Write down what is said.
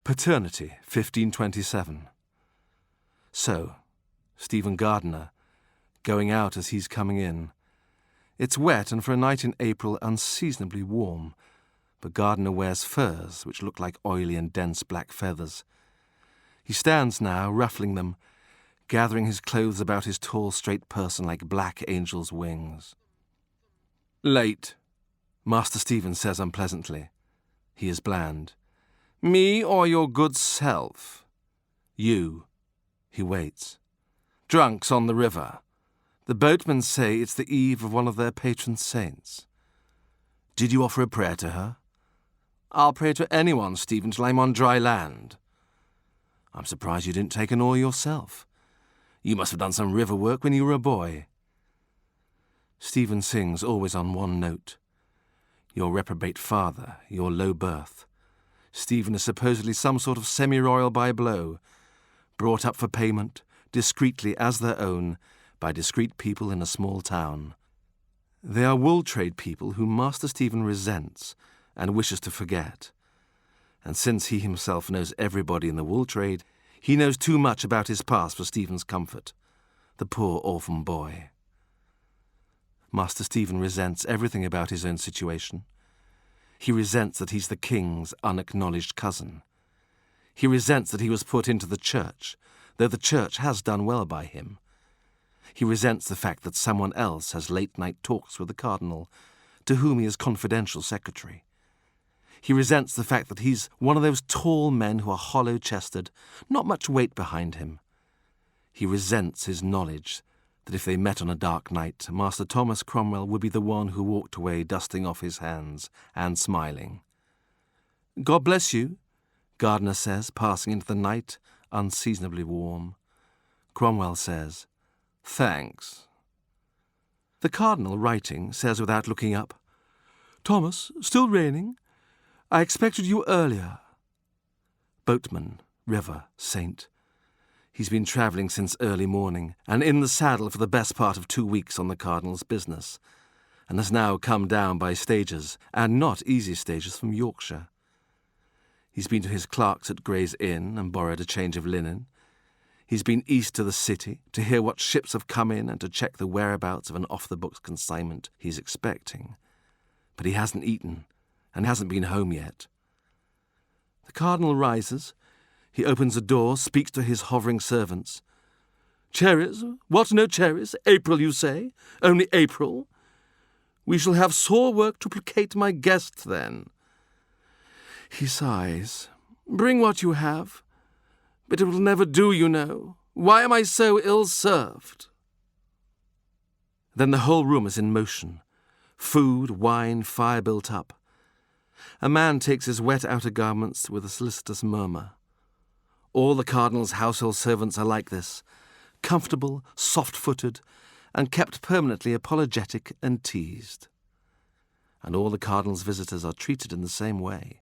Paternity, 1527. So, Stephen Gardiner, going out as he's coming in. It's wet and for a night in April unseasonably warm, but Gardiner wears furs which look like oily and dense black feathers. He stands now, ruffling them, gathering his clothes about his tall, straight person like black angels' wings. Late, Master Stephen says unpleasantly. He is bland. Me or your good self? You. He waits. Drunks on the river. The boatmen say it's the eve of one of their patron saints. Did you offer a prayer to her? I'll pray to anyone, Stephen, till I'm on dry land. I'm surprised you didn't take an oar yourself. You must have done some river work when you were a boy. Stephen sings always on one note. Your reprobate father, your low birth. Stephen is supposedly some sort of semi-royal by blow, brought up for payment, discreetly as their own, by discreet people in a small town. They are wool trade people whom Master Stephen resents and wishes to forget. And since he himself knows everybody in the wool trade, he knows too much about his past for Stephen's comfort. The poor orphan boy. Master Stephen resents everything about his own situation. He resents that he's the king's unacknowledged cousin. He resents that he was put into the church, though the church has done well by him. He resents the fact that someone else has late-night talks with the cardinal, to whom he is confidential secretary. He resents the fact that he's one of those tall men who are hollow-chested, not much weight behind him. He resents his knowledge that if they met on a dark night, Master Thomas Cromwell would be the one who walked away dusting off his hands and smiling. God bless you, Gardiner says, passing into the night, unseasonably warm. Cromwell says, thanks. The cardinal, writing, says without looking up, Thomas, still raining? I expected you earlier. Boatman, river, saint. He's been travelling since early morning, and in the saddle for the best part of 2 weeks on the cardinal's business, and has now come down by stages, and not easy stages, from Yorkshire. He's been to his clerk's at Gray's Inn and borrowed a change of linen. He's been east to the city to hear what ships have come in and to check the whereabouts of an off-the-books consignment he's expecting. But he hasn't eaten, and hasn't been home yet. The cardinal rises. He opens the door, speaks to his hovering servants. Cherries? What, no cherries? April, you say? Only April? We shall have sore work to placate my guest, then. He sighs. Bring what you have. But it will never do, you know. Why am I so ill-served? Then the whole room is in motion. Food, wine, fire built up. A man takes his wet outer garments with a solicitous murmur. All the cardinal's household servants are like this, comfortable, soft-footed, and kept permanently apologetic and teased. And all the cardinal's visitors are treated in the same way.